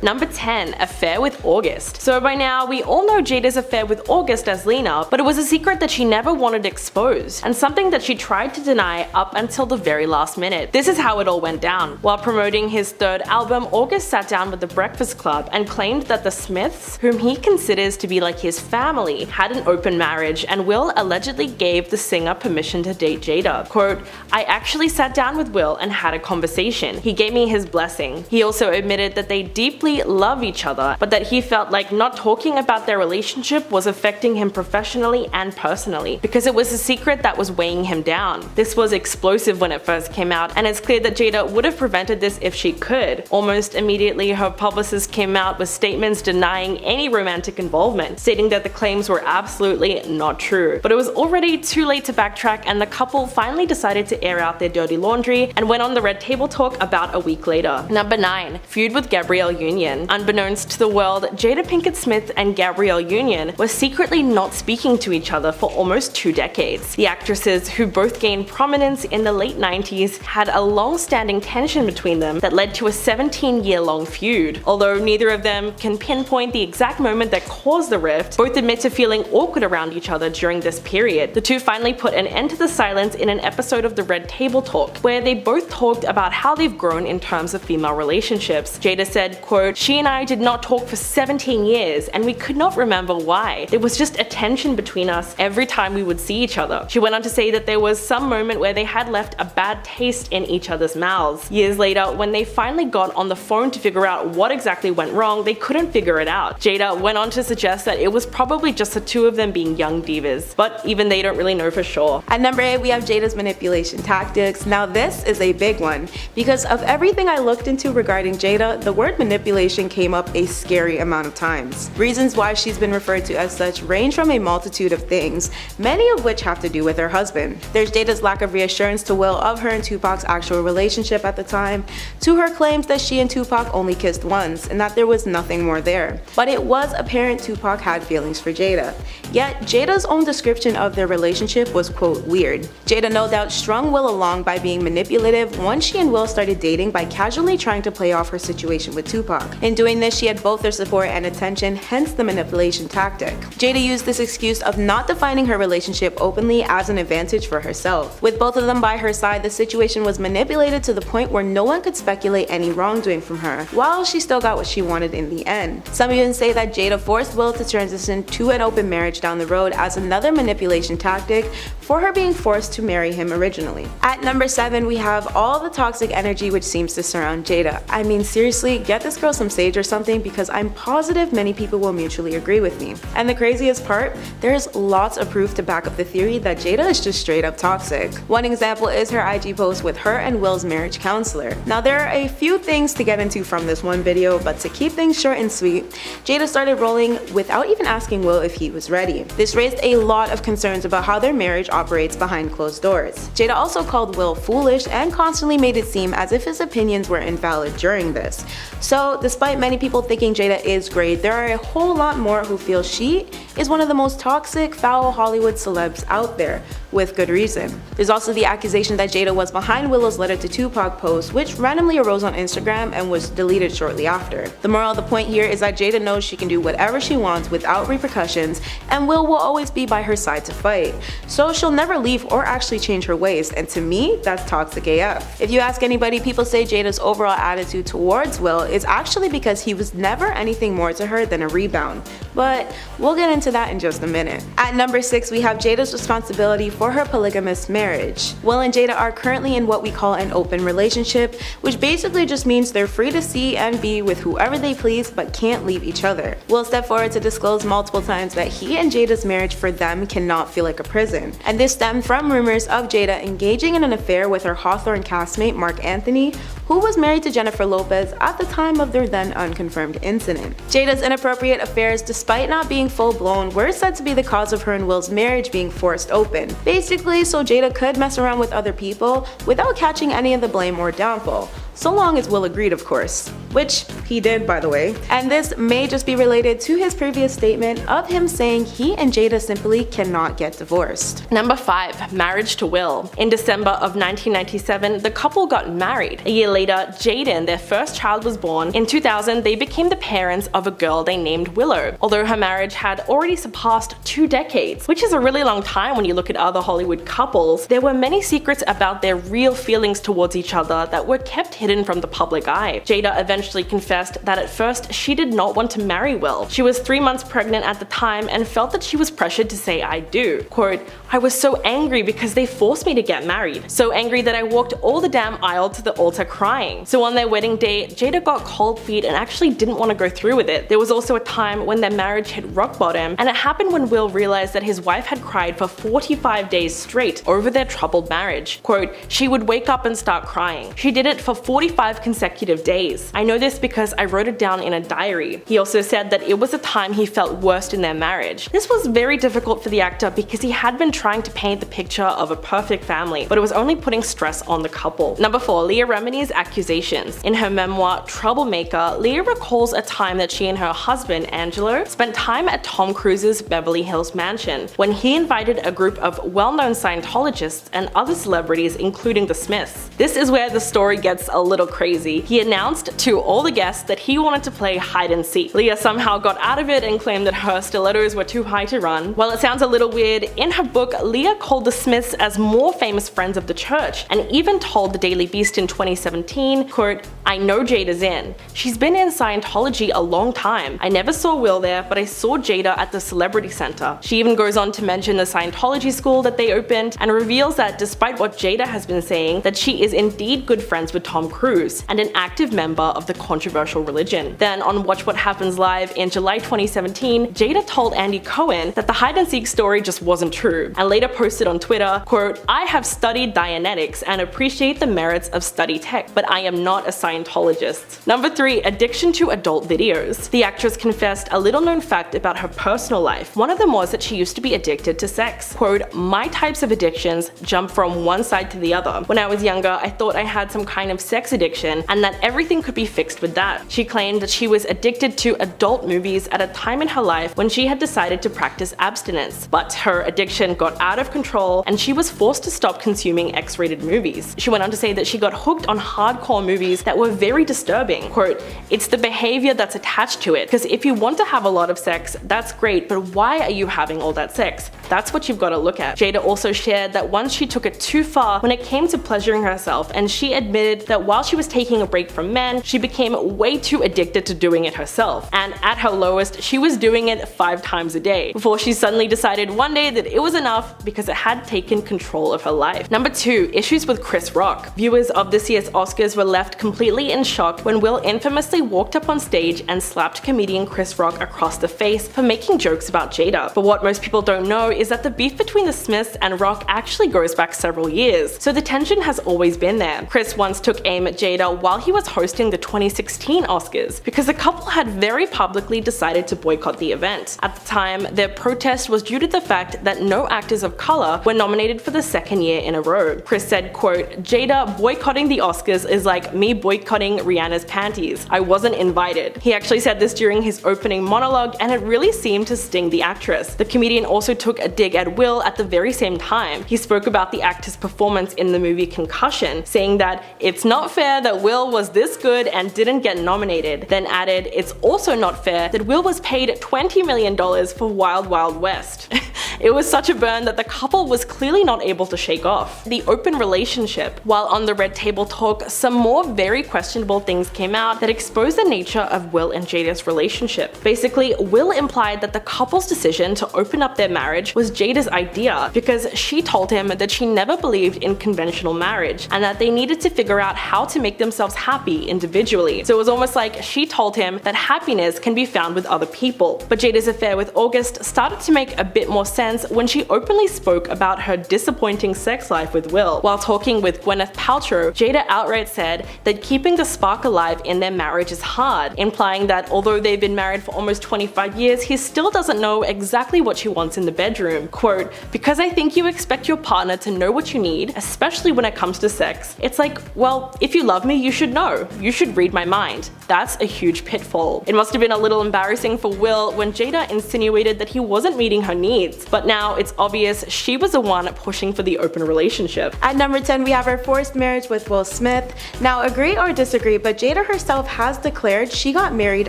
Number 10. Affair with August. So by now, we all know Jada's affair with August as Lena, but it was a secret that she never wanted exposed, and something that she tried to deny up until the very last minute. This is how it all went down. While promoting his third album, August sat down with the Breakfast Club and claimed that the Smiths, whom he considers to be like his family, had an open marriage, and Will allegedly gave the singer permission to date Jada. Quote, "I actually sat down with Will and had a conversation. He gave me his blessing." He also admitted that they deeply love each other, but that he felt like not talking about their relationship was affecting him professionally and personally, because it was a secret that was weighing him down. This was explosive when it first came out, and it's clear that Jada would have prevented this if she could. Almost immediately, her publicist came out with statements denying any romantic involvement, stating that the claims were absolutely not true. But it was already too late to backtrack, and the couple finally decided to air out their dirty laundry and went on the Red Table Talk about a week later. Number 9. Feud with Gabrielle Union. Unbeknownst to the world, Jada Pinkett Smith and Gabrielle Union were secretly not speaking to each other for almost 2 decades. The actresses, who both gained prominence in the late 90s, had a long-standing tension between them that led to a 17-year-long feud. Although neither of them can pinpoint the exact moment that caused the rift, both admit to feeling awkward around each other during this period. The two finally put an end to the silence in an episode of the Red Table Talk, where they both talked about how they've grown in terms of female relationships. Jada said, quote, "She and I did not talk for 17 years, and we could not remember why. There was just a tension between us every time we would see each other." She went on to say that there was some moment where they had left a bad taste in each other's mouths. Years later, when they finally got on the phone to figure out what exactly went wrong, they couldn't figure it out. Jada went on to suggest that it was probably just the two of them being young divas, but even they don't really know for sure. At number 8, we have Jada's manipulation tactics. Now this is a big one, because of everything I looked into regarding Jada, the word manipulation came up a scary amount of times. Reasons why she's been referred to as such range from a multitude of things, many of which have to do with her husband. There's Jada's lack of reassurance to Will of her and Tupac's actual relationship at the time, to her claims that she and Tupac only kissed once and that there was nothing more there. But it was apparent Tupac had feelings for Jada. Yet Jada's own description of their relationship was, quote, weird. Jada no doubt strung Will along by being manipulative once she and Will started dating by casually trying to play off her situation with Tupac. In doing this, she had both their support and attention, hence the manipulation tactic. Jada used this excuse of not defining her relationship openly as an advantage for herself. With both of them by her side, the situation was manipulated to the point where no one could speculate any wrongdoing from her, while she still got what she wanted in the end. Some even say that Jada forced Will to transition to an open marriage down the road as another manipulation tactic for her being forced to marry him originally. At number 7, we have all the toxic energy which seems to surround Jada. I mean, seriously, get this girl some sage or something, because I'm positive many people will mutually agree with me. And the craziest part, there's lots of proof to back up the theory that Jada is just straight up toxic. One example is her IG post with her and Will's marriage counselor. Now there are a few things to get into from this one video, but to keep things short and sweet, Jada started rolling without even asking Will if he was ready. This raised a lot of concerns about how their marriage operates behind closed doors. Jada also called Will foolish and constantly made it seem as if his opinions were invalid during this. So despite many people thinking Jada is great, there are a whole lot more who feel she is one of the most toxic, foul Hollywood celebs out there, with good reason. There's also the accusation that Jada was behind Willow's letter to Tupac post, which randomly arose on Instagram and was deleted shortly after. The moral of the point here is that Jada knows she can do whatever she wants without repercussions, and Will always be by her side to fight. So she'll never leave or actually change her ways, and to me, that's toxic AF. If you ask anybody, people say Jada's overall attitude towards Will is actually because he was never anything more to her than a rebound, but we'll get into that in just a minute. At number 6, we have Jada's responsibility for her polygamous marriage. Will and Jada are currently in what we call an open relationship, which basically just means they're free to see and be with whoever they please but can't leave each other. Will stepped forward to disclose multiple times that he and Jada's marriage for them cannot feel like a prison, and this stemmed from rumors of Jada engaging in an affair with her Hawthorne castmate Mark Anthony, who was married to Jennifer Lopez at the time of their then unconfirmed incident. Jada's inappropriate affairs, despite not being full-blown, were said to be the cause of her and Will's marriage being forced open, basically so Jada could mess around with other people without catching any of the blame or downfall, so long as Will agreed, of course. which he did, by the way. And this may just be related to his previous statement of him saying he and Jada simply cannot get divorced. Number 5. Marriage to Will. In December of 1997, the couple got married. A year later, Jaden, their first child, was born. In 2000, they became the parents of a girl they named Willow. Although her marriage had already surpassed 2 decades, which is a really long time when you look at other Hollywood couples, there were many secrets about their real feelings towards each other that were kept hidden from the public eye. Jada eventually confessed that at first she did not want to marry Will. She was 3 months pregnant at the time and felt that she was pressured to say "I do." Quote, "I was so angry because they forced me to get married. So angry that I walked all the damn aisle to the altar crying." So on their wedding day, Jada got cold feet and actually didn't want to go through with it. There was also a time when their marriage hit rock bottom, and it happened when Will realized that his wife had cried for 45 days straight over their troubled marriage. Quote, "She would wake up and start crying. She did it for 45 consecutive days. I know this because I wrote it down in a diary." He also said that it was a time he felt worst in their marriage. This was very difficult for the actor because he had been trying to paint the picture of a perfect family, but it was only putting stress on the couple. Number 4. Leah Remini's accusations. In her memoir, Troublemaker, Leah recalls a time that she and her husband, Angelo, spent time at Tom Cruise's Beverly Hills mansion when he invited a group of well-known Scientologists and other celebrities, including the Smiths. This is where the story gets a little crazy. He announced to all the guests that he wanted to play hide and seek. Leah somehow got out of it and claimed that her stilettos were too high to run. While it sounds a little weird, in her book, Leah called the Smiths as more famous friends of the church, and even told the Daily Beast in 2017, quote, "I know Jada's in. She's been in Scientology a long time. I never saw Will there, but I saw Jada at the Celebrity Center." She even goes on to mention the Scientology school that they opened and reveals that despite what Jada has been saying, that she is indeed good friends with Tom Cruise and an active member of the controversial religion. Then on Watch What Happens Live in July 2017, Jada told Andy Cohen that the hide and seek story just wasn't true, and later posted on Twitter, quote, "I have studied Dianetics and appreciate the merits of study tech, but I am not a Scientologist." Number 3. Addiction to adult videos. The actress confessed a little known fact about her personal life. One of them was that she used to be addicted to sex. Quote, "My types of addictions jump from one side to the other. When I was younger, I thought I had some kind of sex addiction and that everything could be fixed with that." She claimed that she was addicted to adult movies at a time in her life when she had decided to practice abstinence. But her addiction got out of control and she was forced to stop consuming X-rated movies. She went on to say that she got hooked on hardcore movies that were very disturbing. Quote, "It's the behavior that's attached to it, because if you want to have a lot of sex, that's great, but why are you having all that sex? That's what you've got to look at." Jada also shared that once she took it too far when it came to pleasuring herself, and she admitted that while she was taking a break from men, she became way too addicted to doing it herself. And at her lowest, she was doing it 5 times a day, before she suddenly decided one day that it was enough because it had taken control of her life. Number 2. Issues with Chris Rock. Viewers of this year's Oscars were left completely in shock when Will infamously walked up on stage and slapped comedian Chris Rock across the face for making jokes about Jada. But what most people don't know is that the beef between the Smiths and Rock actually goes back several years, so the tension has always been there. Chris once took aim at Jada while he was hosting the 2016 Oscars because the couple had very publicly decided to boycott the event. At the time, their protest was due to the fact that no actors of color were nominated for the 2nd year in a row. Chris said, quote, "Jada boycotting the Oscars is like me boycotting Rihanna's panties. I wasn't invited." He actually said this during his opening monologue, and it really seemed to sting the actress. The comedian also took a dig at Will at the very same time. He spoke about the actor's performance in the movie Concussion, saying that it's not fair that Will was this good and didn't get nominated, then added it's also not fair that Will was paid $20 million for Wild Wild West. It was such a burn that the couple was clearly not able to shake off. The open relationship. While on the Red Table Talk, some more very questionable things came out that exposed the nature of Will and Jada's relationship. Basically, Will implied that the couple's decision to open up their marriage was Jada's idea because she told him that she never believed in conventional marriage and that they needed to figure out how to make themselves happy individually. So it was almost like she told him that happiness can be found with other people. But Jada's affair with August started to make a bit more sense sense when she openly spoke about her disappointing sex life with Will. While talking with Gwyneth Paltrow, Jada outright said that keeping the spark alive in their marriage is hard, implying that although they've been married for almost 25 years, he still doesn't know exactly what she wants in the bedroom. Quote, "Because I think you expect your partner to know what you need, especially when it comes to sex. It's like, well, if you love me, you should know. You should read my mind. That's a huge pitfall." It must have been a little embarrassing for Will when Jada insinuated that he wasn't meeting her needs, but now it's obvious she was the one pushing for the open relationship. At number 10, we have her forced marriage with Will Smith. Now, agree or disagree, but Jada herself has declared she got married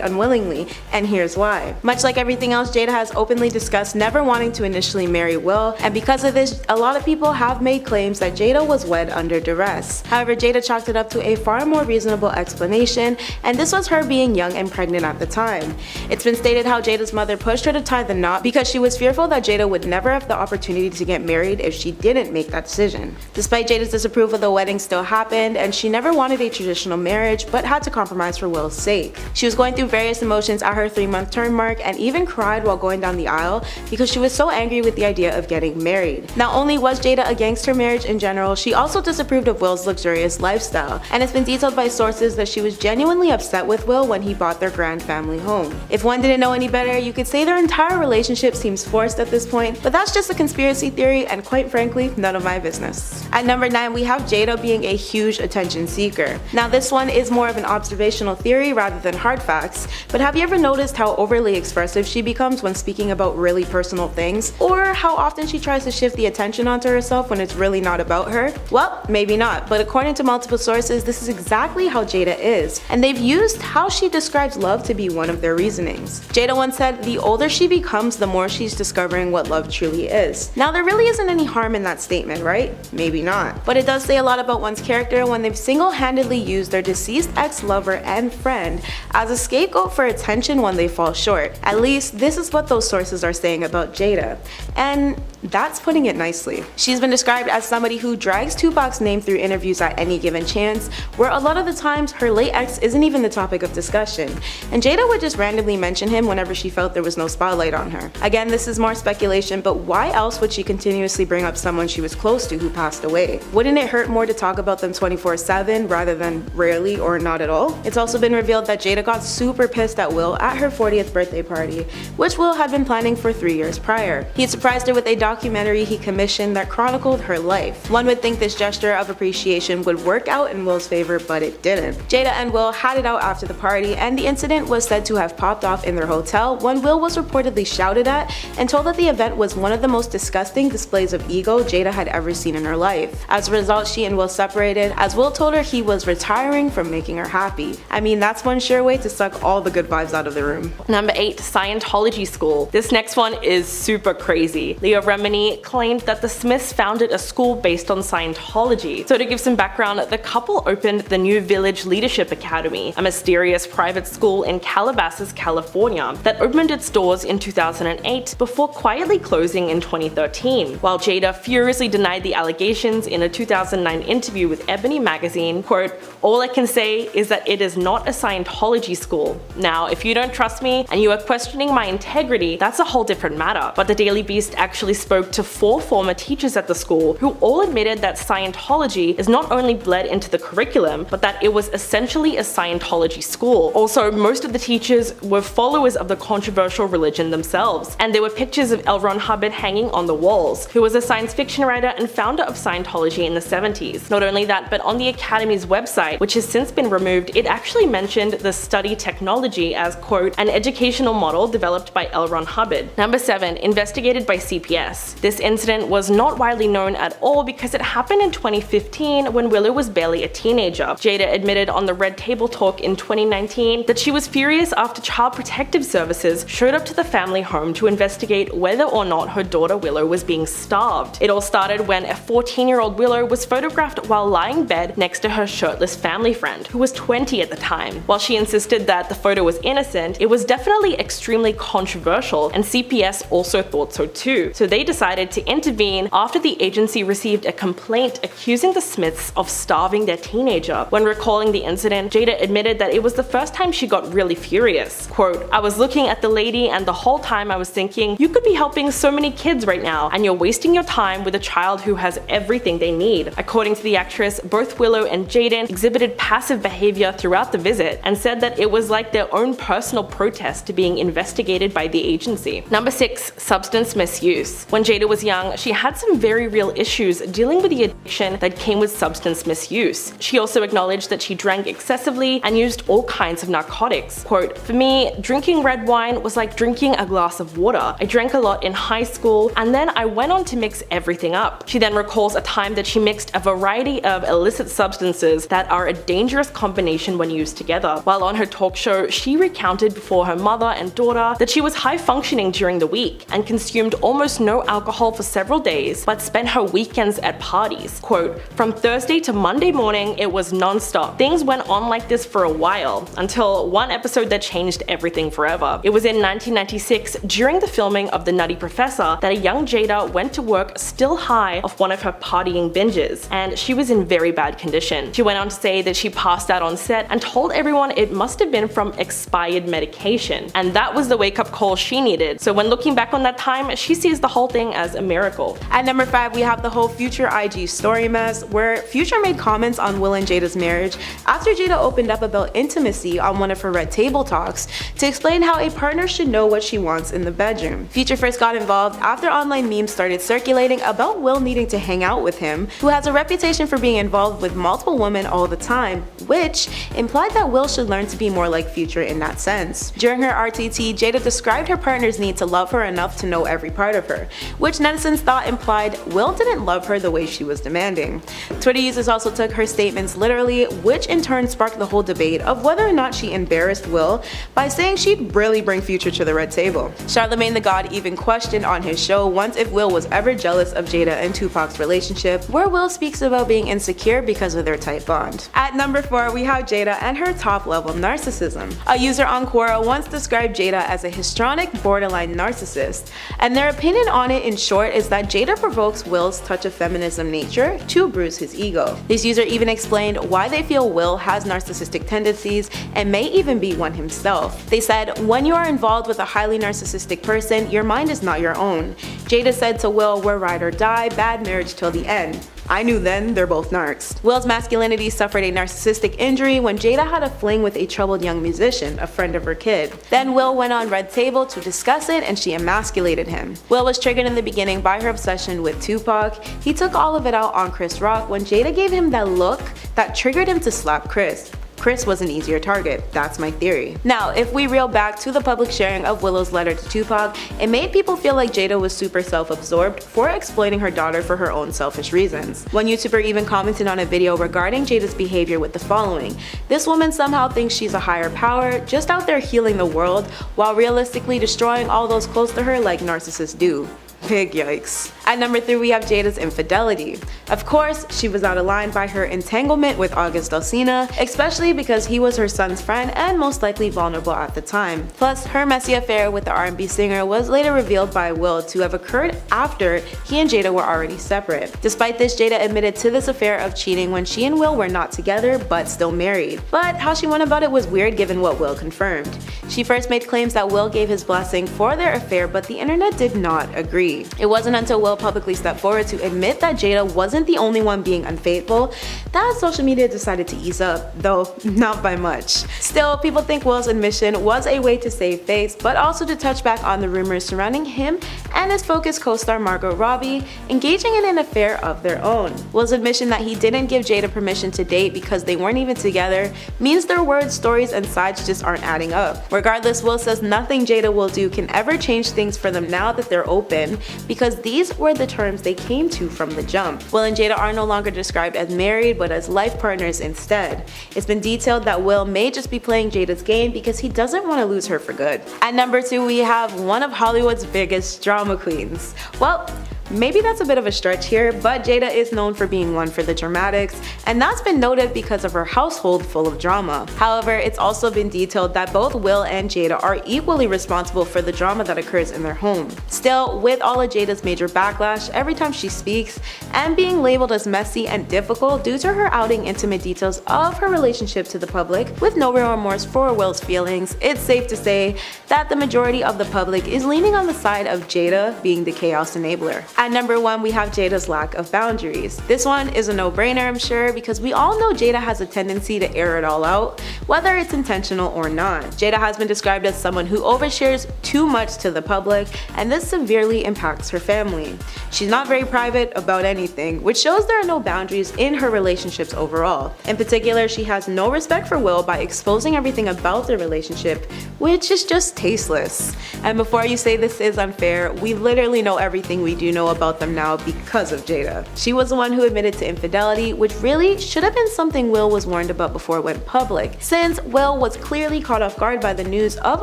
unwillingly, and here's why. Much like everything else, Jada has openly discussed never wanting to initially marry Will, and because of this, a lot of people have made claims that Jada was wed under duress. However, Jada chalked it up to a far more reasonable explanation, and this was her being young and pregnant at the time. It's been stated how Jada's mother pushed her to tie the knot because she was fearful that Jada would never have the opportunity to get married if she didn't make that decision. Despite Jada's disapproval, the wedding still happened, and she never wanted a traditional marriage but had to compromise for Will's sake. She was going through various emotions at her 3-month term mark and even cried while going down the aisle because she was so angry with the idea of getting married. Not only was Jada against her marriage in general, she also disapproved of Will's luxurious lifestyle, and it's been detailed by sources that she was genuinely upset with Will when he bought their grand family home. If one didn't know any better, you could say their entire relationship seems forced at this point, but that's just a conspiracy theory and quite frankly, none of my business. At number 9, we have Jada being a huge attention seeker. Now this one is more of an observational theory rather than hard facts, but have you ever noticed how overly expressive she becomes when speaking about really personal things? Or how often she tries to shift the attention onto herself when it's really not about her? Well, maybe not, but according to multiple sources, this is exactly how Jada is, and they've used how she describes love to be one of their reasonings. Jada once said, "The older she becomes, the more she's discovering what love truly is." Now there really isn't any harm in that statement, right? Maybe not. But it does say a lot about one's character when they've single-handedly used their deceased ex-lover and friend as a scapegoat for attention when they fall short. At least this is what those sources are saying about Jada. And that's putting it nicely. She's been described as somebody who drags Tupac's name through interviews at any given chance, where a lot of the times her late ex isn't even the topic of discussion, and Jada would just randomly mention him whenever she felt there was no spotlight on her. Again, this is more speculation, but why else would she continuously bring up someone she was close to who passed away? Wouldn't it hurt more to talk about them 24/7 rather than rarely or not at all? It's also been revealed that Jada got super pissed at Will at her 40th birthday party, which Will had been planning for 3 years prior. He surprised her with a documentary he commissioned that chronicled her life. One would think this gesture of appreciation would work out in Will's favor, but it didn't. Jada and Will had it out after the party, and the incident was said to have popped off in their hotel when Will was reportedly shouted at and told that the event was one of the most disgusting displays of ego Jada had ever seen in her life. As a result, she and Will separated, as Will told her he was retiring from making her happy. I mean, that's one sure way to suck all the good vibes out of the room. Number 8, Scientology school. This next one is super crazy. Leah Remini claimed that the Smiths founded a school based on Scientology. So to give some background, the couple opened the New Village Leadership Academy, a mysterious private school in Calabasas, California, that opened its doors in 2008 before quietly closing in 2013. While Jada furiously denied the allegations in a 2009 interview with Ebony magazine, quote, "All I can say is that it is not a Scientology school. Now, if you don't trust me and you are questioning my integrity, that's a whole different matter." But the Daily Beast actually spoke to 4 former teachers at the school who all admitted that Scientology is not only bled into the curriculum, but that it was essentially a Scientology school. Also, most of the teachers were followers of the controversial religion themselves, and there were pictures of L. Ron Hubbard hanging on the walls, who was a science fiction writer and founder of Scientology in the 70s. Not only that, but on the Academy's website, which has since been removed, it actually mentioned the study technology as, quote, "an educational model developed by L. Ron Hubbard." Number 7, investigated by CPS. This incident was not widely known at all because it happened in 2015 when Willow was barely a teenager. Jada admitted on the Red Table Talk in 2019 that she was furious after Child Protective Services showed up to the family home to investigate whether or not her daughter Willow was being starved. It all started when a 14-year-old Willow was photographed while lying in bed next to her shirtless family friend, who was 20 at the time. While she insisted that the photo was innocent, it was definitely extremely controversial, and CPS also thought so too. So they decided to intervene after the agency received a complaint accusing the Smiths of starving their teenager. When recalling the incident, Jada admitted that it was the first time she got really furious. Quote, "I was looking at the lady and the whole time I was thinking, you could be helping so many kids right now, and you're wasting your time with a child who has everything they need." According to the actress, both Willow and Jaden exhibited passive behavior throughout the visit and said that it was like their own personal protest to being investigated by the agency. Number 6. Substance misuse. When Jada was young, she had some very real issues dealing with the addiction that came with substance misuse. She also acknowledged that she drank excessively and used all kinds of narcotics. Quote, "For me, drinking red wine was like drinking a glass of water. I drank a lot in high school, and then I went on to mix everything up." She then recalls a time that she mixed a variety of illicit substances that are a dangerous combination when used together. While on her talk show, she recounted before her mother and daughter that she was high functioning during the week and consumed almost no alcohol for several days, but spent her weekends at parties. Quote, "From Thursday to Monday morning, it was non-stop. Things went on like this for a while, until one episode that changed everything forever. It was in 1996, during the filming of The Nutty Professor, that a young Jada went to work still high off one of her partying binges, and she was in very bad condition. She went on to say that she passed out on set and told everyone it must have been from expired medication, and that was the wake-up call she needed. So when looking back on that time, she sees the whole thing as a miracle." At number 5, we have the whole Future IG story mess, where Future made comments on Will and Jada's marriage after Jada opened up about intimacy on one of her Red Table talks to explain how a partner should know what she wants in the bedroom. Future first got involved after online memes started circulating about Will needing to hang out with him, who has a reputation for being involved with multiple women all the time, which implied that Will should learn to be more like Future in that sense. During her RTT, Jada described her partner's need to love her enough to know every part of her, which netizens thought implied Will didn't love her the way she was demanding. Twitter users also took her statements literally, which in turn sparked the whole debate of whether or not she embarrassed Will by saying she'd really bring Future to the Red Table. Charlemagne the God even questioned on his show once if Will was ever jealous of Jada and Tupac's relationship, where Will speaks about being insecure because of their tight bond. At number 4, we have Jada and her top-level narcissism. A user on Quora once described Jada as a histrionic, borderline narcissist, and their opinion on it in short is that Jada provokes Will's touch of feminism nature to bruise his ego. This user even explained why they feel Will has narcissistic tendencies and may even be one himself. They said, "When you are involved with a highly narcissistic person, your mind is not your own." Jada said to Will, "We're ride or die, bad marriage till the end." I knew then, they're both narcs. Will's masculinity suffered a narcissistic injury when Jada had a fling with a troubled young musician, a friend of her kid. Then Will went on Red Table to discuss it and she emasculated him. Will was triggered in the beginning by her obsession with Tupac. He took all of it out on Chris Rock when Jada gave him that look that triggered him to slap Chris. Chris was an easier target, that's my theory. Now, if we reel back to the public sharing of Willow's letter to Tupac, it made people feel like Jada was super self-absorbed for exploiting her daughter for her own selfish reasons. One YouTuber even commented on a video regarding Jada's behavior with the following: "This woman somehow thinks she's a higher power, just out there healing the world, while realistically destroying all those close to her like narcissists do." Big yikes. At number 3, we have Jada's infidelity. Of course, she was out of line by her entanglement with August Alsina, especially because he was her son's friend and most likely vulnerable at the time. Plus, her messy affair with the R&B singer was later revealed by Will to have occurred after he and Jada were already separate. Despite this, Jada admitted to this affair of cheating when she and Will were not together but still married. But how she went about it was weird given what Will confirmed. She first made claims that Will gave his blessing for their affair, but the internet did not agree. It wasn't until Will publicly stepped forward to admit that Jada wasn't the only one being unfaithful that social media decided to ease up, though not by much. Still, people think Will's admission was a way to save face, but also to touch back on the rumors surrounding him and his Focus co-star Margot Robbie engaging in an affair of their own. Will's admission that he didn't give Jada permission to date because they weren't even together means their words, stories, and sides just aren't adding up. Regardless, Will says nothing Jada will do can ever change things for them now that they're open, because these were the terms they came to from the jump. Will and Jada are no longer described as married, but as life partners instead. It's been detailed that Will may just be playing Jada's game because he doesn't want to lose her for good. At number 2, we have one of Hollywood's biggest drama queens. Well, Maybe that's a bit of a stretch here, but Jada is known for being one for the dramatics, and that's been noted because of her household full of drama. However, it's also been detailed that both Will and Jada are equally responsible for the drama that occurs in their home. Still, with all of Jada's major backlash every time she speaks, and being labeled as messy and difficult due to her outing intimate details of her relationship to the public with no real remorse for Will's feelings, it's safe to say that the majority of the public is leaning on the side of Jada being the chaos enabler. At number 1, we have Jada's lack of boundaries. This one is a no-brainer, I'm sure, because we all know Jada has a tendency to air it all out, whether it's intentional or not. Jada has been described as someone who overshares too much to the public, and this severely impacts her family. She's not very private about anything, which shows there are no boundaries in her relationships overall. In particular, she has no respect for Will by exposing everything about their relationship, which is just tasteless. And before you say this is unfair, we literally know everything we do know about them now because of Jada. She was the one who admitted to infidelity, which really should have been something Will was warned about before it went public, since Will was clearly caught off guard by the news of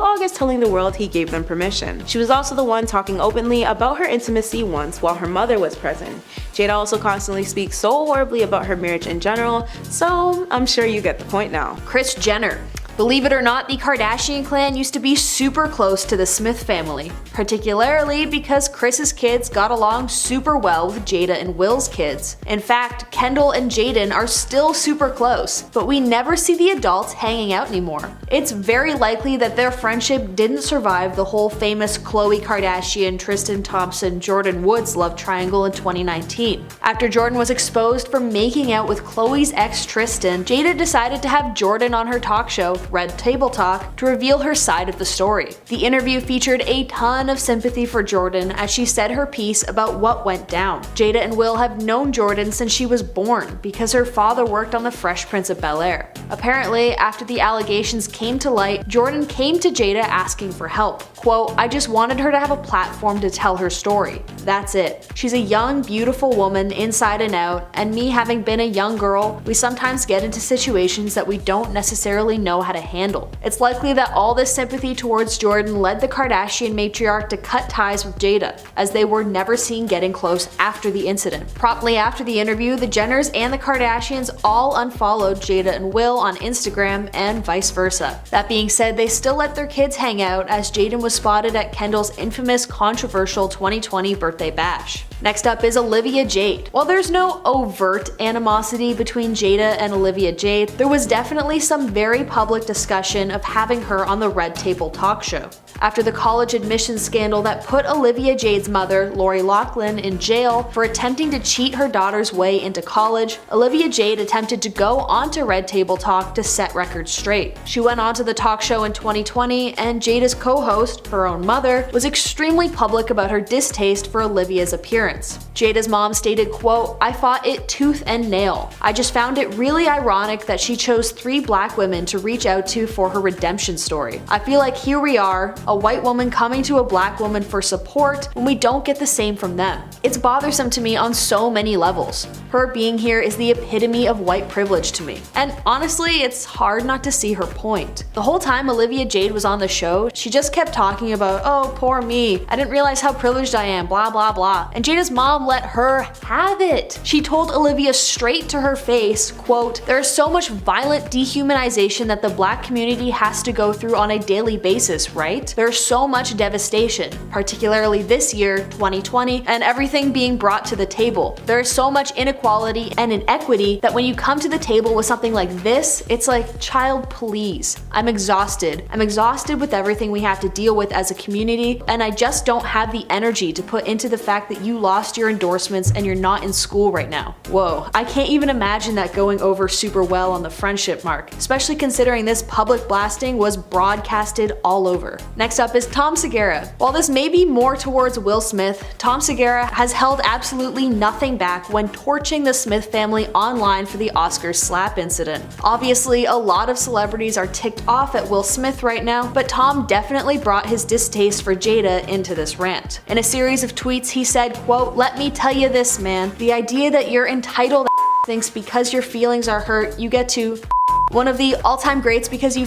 August telling the world he gave them permission. She was also the one talking openly about her intimacy once while her mother was present. Jada also constantly speaks so horribly about her marriage in general, so I'm sure you get the point now. Kris Jenner. Believe it or not, the Kardashian clan used to be super close to the Smith family, particularly because Kris's kids got along super well with Jada and Will's kids. In fact, Kendall and Jaden are still super close, but we never see the adults hanging out anymore. It's very likely that their friendship didn't survive the whole famous Khloe Kardashian, Tristan Thompson, Jordan Woods love triangle in 2019. After Jordan was exposed for making out with Khloe's ex Tristan, Jada decided to have Jordan on her talk show, Red Table Talk, to reveal her side of the story. The interview featured a ton of sympathy for Jordan as she said her piece about what went down. Jada and Will have known Jordan since she was born because her father worked on the Fresh Prince of Bel-Air. Apparently, after the allegations came to light, Jordan came to Jada asking for help. Quote, "I just wanted her to have a platform to tell her story. That's it. She's a young, beautiful woman inside and out, and me having been a young girl, we sometimes get into situations that we don't necessarily know how to handle." It's likely that all this sympathy towards Jordan led the Kardashian matriarch to cut ties with Jada, as they were never seen getting close after the incident. Promptly after the interview, the Jenners and the Kardashians all unfollowed Jada and Will on Instagram and vice versa. That being said, they still let their kids hang out as Jaden was spotted at Kendall's infamous controversial 2020 birthday bash. Next up is Olivia Jade. While there's no overt animosity between Jada and Olivia Jade, there was definitely some very public discussion of having her on the Red Table Talk show. After the college admissions scandal that put Olivia Jade's mother, Lori Loughlin, in jail for attempting to cheat her daughter's way into college, Olivia Jade attempted to go onto Red Table Talk to set records straight. She went onto the talk show in 2020, and Jada's co-host, her own mother, was extremely public about her distaste for Olivia's appearance. Jada's mom stated, quote, "I fought it tooth and nail. I just found it really ironic that she chose 3 black women to reach out to for her redemption story. I feel like here we are, a white woman coming to a black woman for support when we don't get the same from them. It's bothersome to me on so many levels. Her being here is the epitome of white privilege to me. And honestly, it's hard not to see her point." The whole time Olivia Jade was on the show, she just kept talking about, "Oh, poor me. I didn't realize how privileged I am, blah blah blah." And Jada's mom let her have it. She told Olivia straight to her face, quote, "There is so much violent dehumanization that the black community has to go through on a daily basis, right? There's so much devastation, particularly this year, 2020, and everything being brought to the table. There is so much inequality and inequity that when you come to the table with something like this, it's like, child, please. I'm exhausted. I'm exhausted with everything we have to deal with as a community, and I just don't have the energy to put into the fact that you lost your endorsements and you're not in school right now." Whoa, I can't even imagine that going over super well on the friendship mark, especially considering this public blasting was broadcasted all over. Next up is Tom Segura. While this may be more towards Will Smith, Tom Segura has held absolutely nothing back when torching the Smith family online for the Oscars slap incident. Obviously, a lot of celebrities are ticked off at Will Smith right now, but Tom definitely brought his distaste for Jada into this rant. In a series of tweets, he said, quote, "Let me tell you this, man. The idea that you're entitled thinks because your feelings are hurt, you get to one of the all-time greats because you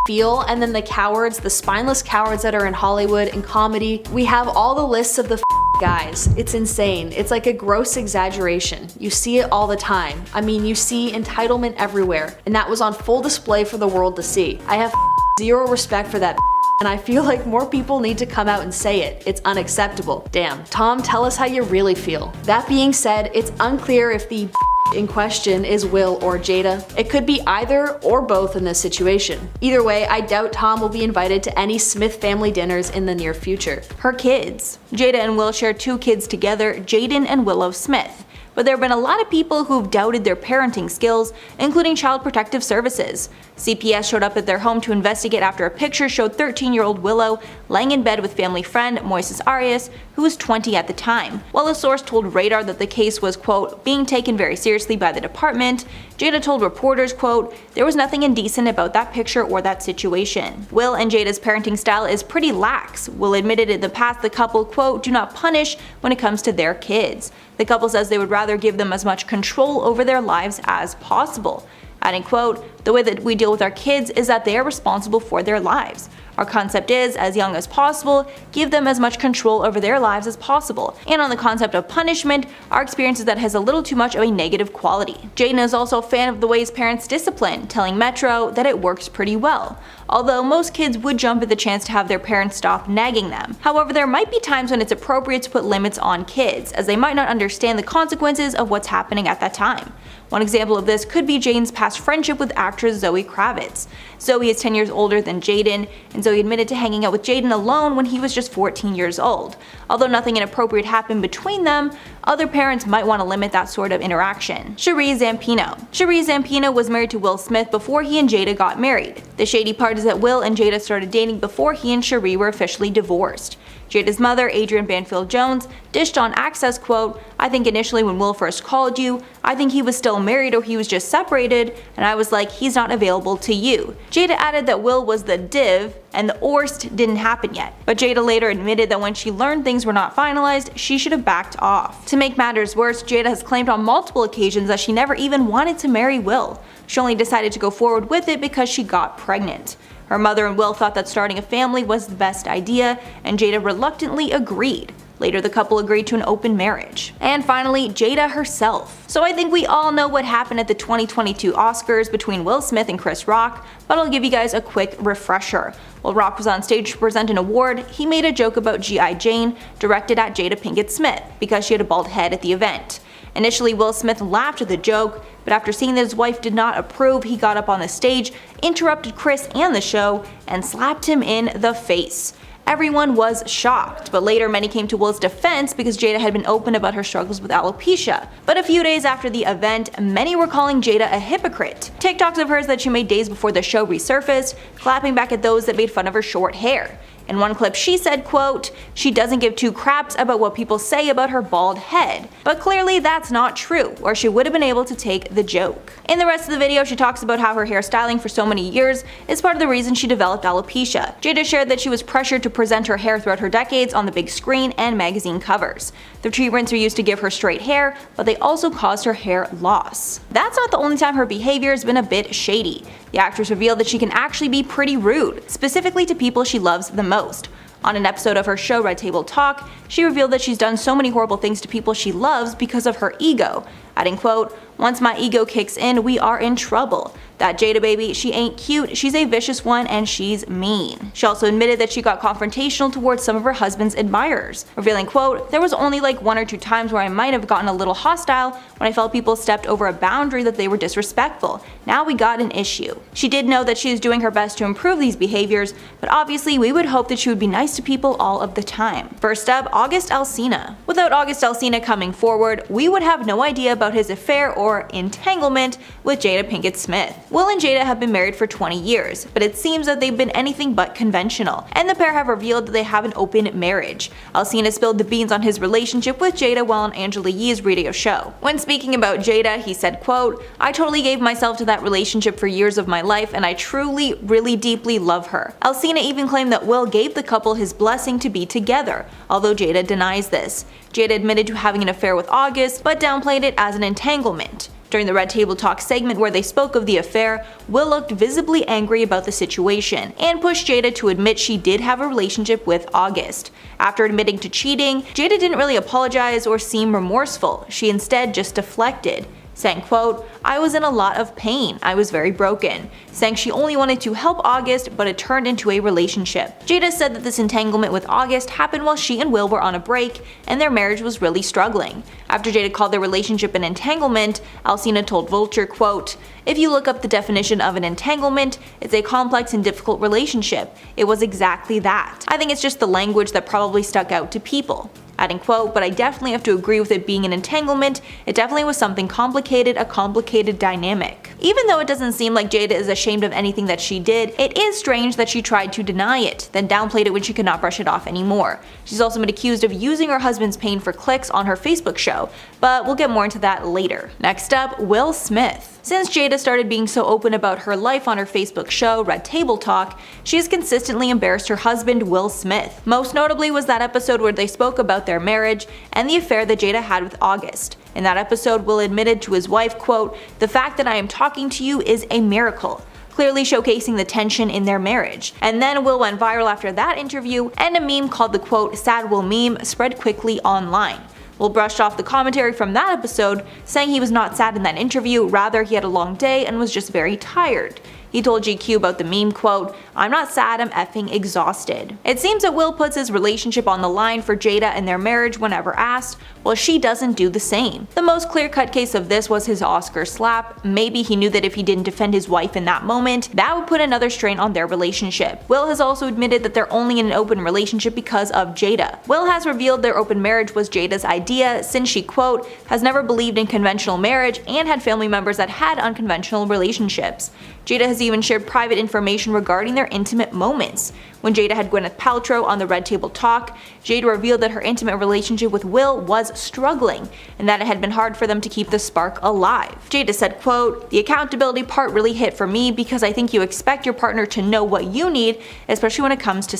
feel, and then the cowards, the spineless cowards that are in Hollywood and comedy. We have all the lists of the Guys, it's insane. It's like a gross exaggeration. You see it all the time. I mean, you see entitlement everywhere, and that was on full display for the world to see. I have zero respect for that, and I feel like more people need to come out and say it. It's unacceptable. Damn. Tom, tell us how you really feel. That being said, it's unclear if the in question is Will or Jada. It could be either or both in this situation. Either way, I doubt Tom will be invited to any Smith family dinners in the near future. Her kids. Jada and Will share 2 kids together, Jaden and Willow Smith. But there have been a lot of people who've doubted their parenting skills, including Child Protective Services. CPS showed up at their home to investigate after a picture showed 13-year-old Willow laying in bed with family friend Moises Arias, who was 20 at the time. While a source told Radar that the case was, quote, being taken very seriously by the department, Jada told reporters, quote, there was nothing indecent about that picture or that situation. Will and Jada's parenting style is pretty lax. Will admitted in the past the couple, quote, do not punish when it comes to their kids. The couple says they would rather give them as much control over their lives as possible. Adding, quote, the way that we deal with our kids is that they are responsible for their lives. Our concept is, as young as possible, give them as much control over their lives as possible. And on the concept of punishment, our experience is that it has a little too much of a negative quality. Jaden is also a fan of the ways parents discipline, telling Metro that it works pretty well. Although most kids would jump at the chance to have their parents stop nagging them. However, there might be times when it's appropriate to put limits on kids, as they might not understand the consequences of what's happening at that time. One example of this could be Jaden's past friendship with actress Zoe Kravitz. Zoe is 10 years older than Jaden, and Zoe admitted to hanging out with Jaden alone when he was just 14 years old. Although nothing inappropriate happened between them, other parents might want to limit that sort of interaction. Sheree Zampino. Sheree Zampino was married to Will Smith before he and Jada got married. The shady part is that Will and Jada started dating before he and Sheree were officially divorced. Jada's mother, Adrienne Banfield Jones, dished on Access, quote, I think initially when Will first called you, I think he was still married or he was just separated, and I was like, he's not available to you. Jada added that Will was the div, and the orst didn't happen yet. But Jada later admitted that when she learned things were not finalized, she should have backed off. To make matters worse, Jada has claimed on multiple occasions that she never even wanted to marry Will. She only decided to go forward with it because she got pregnant. Her mother and Will thought that starting a family was the best idea, and Jada reluctantly agreed. Later, the couple agreed to an open marriage. And finally, Jada herself. So I think we all know what happened at the 2022 Oscars between Will Smith and Chris Rock, but I'll give you guys a quick refresher. While Rock was on stage to present an award, he made a joke about G.I. Jane, directed at Jada Pinkett Smith, because she had a bald head at the event. Initially, Will Smith laughed at the joke, but after seeing that his wife did not approve, he got up on the stage, interrupted Chris and the show, and slapped him in the face. Everyone was shocked, but later many came to Will's defense because Jada had been open about her struggles with alopecia. But a few days after the event, many were calling Jada a hypocrite. TikToks of hers that she made days before the show resurfaced, clapping back at those that made fun of her short hair. In one clip she said, quote, she doesn't give 2 craps about what people say about her bald head. But clearly that's not true, or she would have been able to take the joke. In the rest of the video, she talks about how her hairstyling for so many years is part of the reason she developed alopecia. Jada shared that she was pressured to present her hair throughout her decades on the big screen and magazine covers. The treatments were used to give her straight hair, but they also caused her hair loss. That's not the only time her behavior has been a bit shady. The actress revealed that she can actually be pretty rude, specifically to people she loves the most. On an episode of her show Red Table Talk, she revealed that she's done so many horrible things to people she loves because of her ego, adding, quote, once my ego kicks in, we are in trouble. That Jada baby, she ain't cute, she's a vicious one, and she's mean. She also admitted that she got confrontational towards some of her husband's admirers, revealing, quote, there was only like 1 or 2 times where I might have gotten a little hostile when I felt people stepped over a boundary that they were disrespectful. Now we got an issue. She did know that she is doing her best to improve these behaviors, but obviously we would hope that she would be nice to people all of the time. First up, August Alsina. Without August Alsina coming forward, we would have no idea about his affair or entanglement with Jada Pinkett Smith. Will and Jada have been married for 20 years, but it seems that they've been anything but conventional, and the pair have revealed that they have an open marriage. Alsina spilled the beans on his relationship with Jada while on Angela Yee's radio show. When speaking about Jada, he said, quote, I totally gave myself to that relationship for years of my life, and I truly, really deeply love her. Alsina even claimed that Will gave the couple his blessing to be together, although Jada denies this. Jada admitted to having an affair with August, but downplayed it as an entanglement. During the Red Table Talk segment where they spoke of the affair, Will looked visibly angry about the situation and pushed Jada to admit she did have a relationship with August. After admitting to cheating, Jada didn't really apologize or seem remorseful. She instead just deflected, saying, quote, "I was in a lot of pain. I was very broken," saying she only wanted to help August, but it turned into a relationship. Jada said that this entanglement with August happened while she and Will were on a break, and their marriage was really struggling. After Jada called their relationship an entanglement, Alsina told Vulture, quote, "If you look up the definition of an entanglement, it's a complex and difficult relationship. It was exactly that. I think it's just the language that probably stuck out to people." Adding, quote, "But I definitely have to agree with it being an entanglement. It definitely was something complicated, a complicated dynamic." Even though it doesn't seem like Jada is ashamed of anything that she did, it is strange that she tried to deny it, then downplayed it when she could not brush it off anymore. She's also been accused of using her husband's pain for clicks on her Facebook show, but we'll get more into that later. Next up, Will Smith. Since Jada started being so open about her life on her Facebook show, Red Table Talk, she has consistently embarrassed her husband, Will Smith. Most notably was that episode where they spoke about their marriage and the affair that Jada had with August. In that episode, Will admitted to his wife, quote, "The fact that I am talking to you is a miracle," clearly showcasing the tension in their marriage. And then Will went viral after that interview, and a meme called the quote "Sad Will meme" spread quickly online. Will brushed off the commentary from that episode, saying he was not sad in that interview, rather he had a long day and was just very tired. He told GQ about the meme, quote, "I'm not sad, I'm effing exhausted." It seems that Will puts his relationship on the line for Jada and their marriage whenever asked, while she doesn't do the same. The most clear-cut case of this was his Oscar slap. Maybe he knew that if he didn't defend his wife in that moment, that would put another strain on their relationship. Will has also admitted that they're only in an open relationship because of Jada. Will has revealed their open marriage was Jada's idea, since she, quote, "has never believed in conventional marriage and had family members that had unconventional relationships." Jada has even shared private information regarding their intimate moments. When Jada had Gwyneth Paltrow on the Red Table Talk, Jada revealed that her intimate relationship with Will was struggling, and that it had been hard for them to keep the spark alive. Jada said, quote, "The accountability part really hit for me because I think you expect your partner to know what you need, especially when it comes to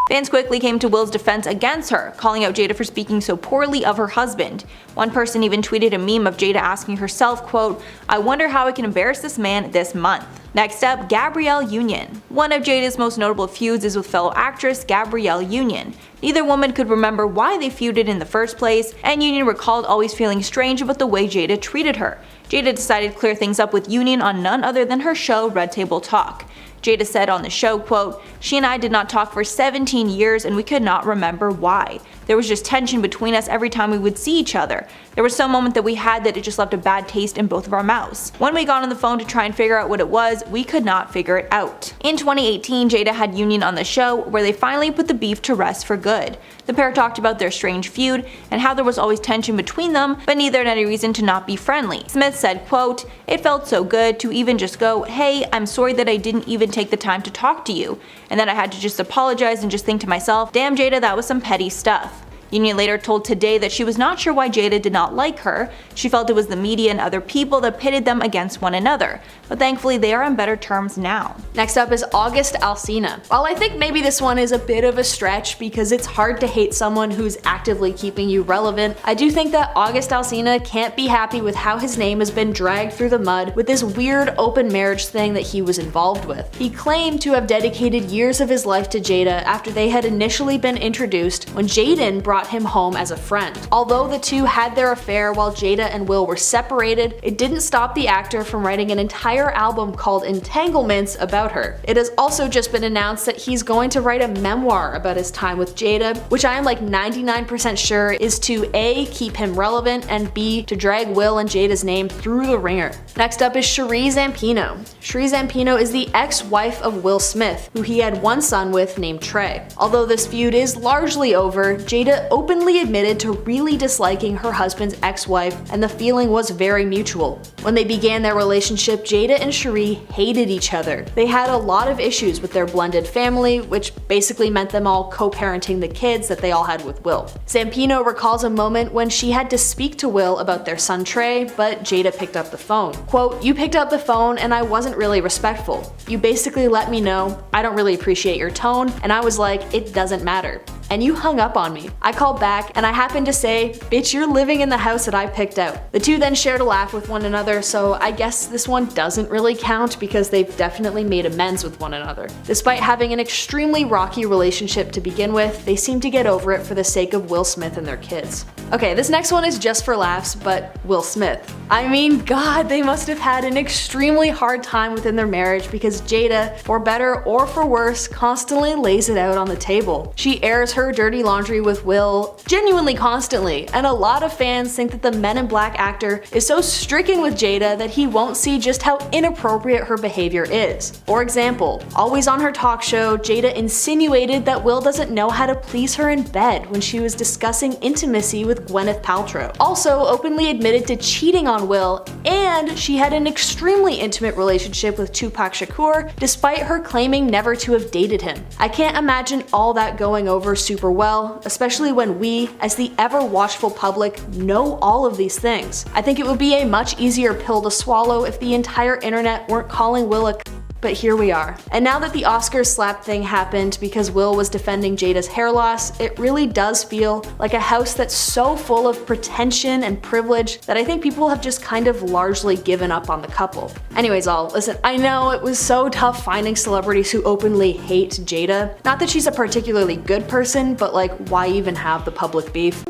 Fans quickly came to Will's defense against her, calling out Jada for speaking so poorly of her husband. One person even tweeted a meme of Jada asking herself, quote, "I wonder how I can embarrass this man this month." Next up, Gabrielle Union. One of Jada's most notable feuds is with fellow actress Gabrielle Union. Neither woman could remember why they feuded in the first place, and Union recalled always feeling strange about the way Jada treated her. Jada decided to clear things up with Union on none other than her show Red Table Talk. Jada said on the show, quote, "She and I did not talk for 17 years and we could not remember why. There was just tension between us every time we would see each other. There was some moment that we had that it just left a bad taste in both of our mouths. When we got on the phone to try and figure out what it was, we could not figure it out." In 2018, Jada had Union on the show where they finally put the beef to rest for good. The pair talked about their strange feud and how there was always tension between them, but neither had any reason to not be friendly. Smith said, quote, "It felt so good to even just go, hey, I'm sorry that I didn't even take the time to talk to you. And then I had to just apologize and just think to myself, damn Jada, that was some petty stuff." Union later told Today that she was not sure why Jada did not like her. She felt it was the media and other people that pitted them against one another, but thankfully they are on better terms now. Next up is August Alsina. While I think maybe this one is a bit of a stretch because it's hard to hate someone who's actively keeping you relevant, I do think that August Alsina can't be happy with how his name has been dragged through the mud with this weird open marriage thing that he was involved with. He claimed to have dedicated years of his life to Jada after they had initially been introduced when Jaden brought him home as a friend. Although the two had their affair while Jada and Will were separated, it didn't stop the actor from writing an entire album called Entanglements about her. It has also just been announced that he's going to write a memoir about his time with Jada, which I am like 99% sure is to A, keep him relevant, and B, to drag Will and Jada's name through the ringer. Next up is Sheree Zampino. Sheree Zampino is the ex-wife of Will Smith, who he had one son with named Trey. Although this feud is largely over, Jada openly admitted to really disliking her husband's ex-wife, and the feeling was very mutual. When they began their relationship, Jada and Sheree hated each other. They had a lot of issues with their blended family, which basically meant them all co-parenting the kids that they all had with Will. Zampino recalls a moment when she had to speak to Will about their son Trey, but Jada picked up the phone. Quote, "You picked up the phone and I wasn't really respectful. You basically let me know, I don't really appreciate your tone, and I was like, it doesn't matter." and you hung up on me. I called back and I happened to say, bitch, you're living in the house that I picked out. The two then shared a laugh with one another, so I guess this one doesn't really count because they've definitely made amends with one another. Despite having an extremely rocky relationship to begin with, they seem to get over it for the sake of Will Smith and their kids. Okay, this next one is just for laughs, but Will Smith. I mean, God, they must have had an extremely hard time within their marriage because Jada, for better or for worse, constantly lays it out on the table. She airs her dirty laundry with Will genuinely constantly, and a lot of fans think that the Men in Black actor is so stricken with Jada that he won't see just how inappropriate her behavior is. For example, always on her talk show, Jada insinuated that Will doesn't know how to please her in bed when she was discussing intimacy with Gwyneth Paltrow. Also openly admitted to cheating on Will, and she had an extremely intimate relationship with Tupac Shakur despite her claiming never to have dated him. I can't imagine all that going over super well, especially when we, as the ever watchful public, know all of these things. I think it would be a much easier pill to swallow if the entire internet weren't calling Will a but here we are. And now that the Oscars slap thing happened because Will was defending Jada's hair loss, it really does feel like a house that's so full of pretension and privilege that I think people have just kind of largely given up on the couple. Anyways, listen, I know it was so tough finding celebrities who openly hate Jada. Not that she's a particularly good person, but like, why even have the public beef?